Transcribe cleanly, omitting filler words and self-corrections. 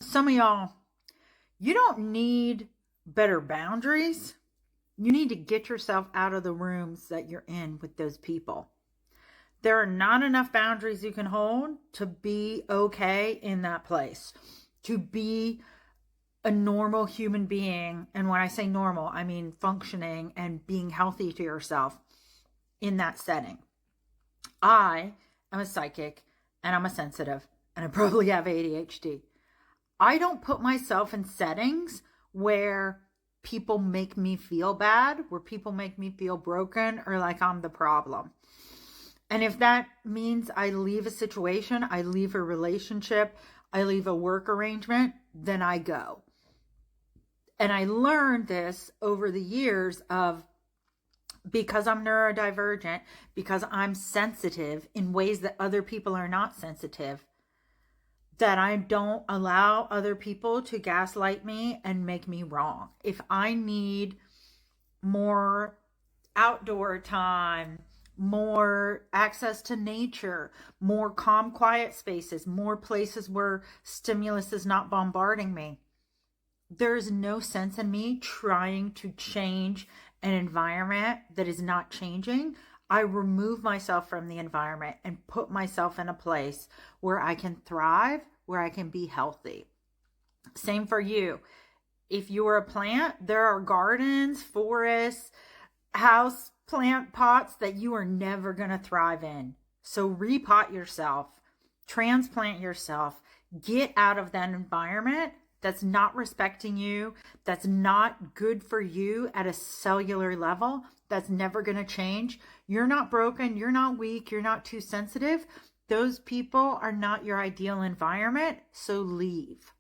Some of y'all, you don't need better boundaries. You need to get yourself out of the rooms that you're in with those people. There are not enough boundaries you can hold to be okay in that place, to be a normal human being. And when I say normal, I mean functioning and being healthy to yourself in that setting. I am a psychic and I'm a sensitive and I probably have ADHD. I don't put myself in settings where people make me feel bad, where people make me feel broken or like I'm the problem. And if that means I leave a situation, I leave a relationship, I leave a work arrangement, then I go. And I learned this over the years of because I'm neurodivergent, because I'm sensitive in ways that other people are not sensitive, that I don't allow other people to gaslight me and make me wrong. If I need more outdoor time, more access to nature, more calm, quiet spaces, more places where stimulus is not bombarding me, there's no sense in me trying to change an environment that is not changing. I remove myself from the environment and put myself in a place where I can thrive, where I can be healthy. Same for you. If you're a plant, there are gardens, forests, house plant pots that you are never going to thrive in. So repot yourself, transplant yourself, get out of that environment that's not respecting you, that's not good for you at a cellular level, that's never going to change. You're not broken, you're not weak, you're not too sensitive. Those people are not your ideal environment, so leave.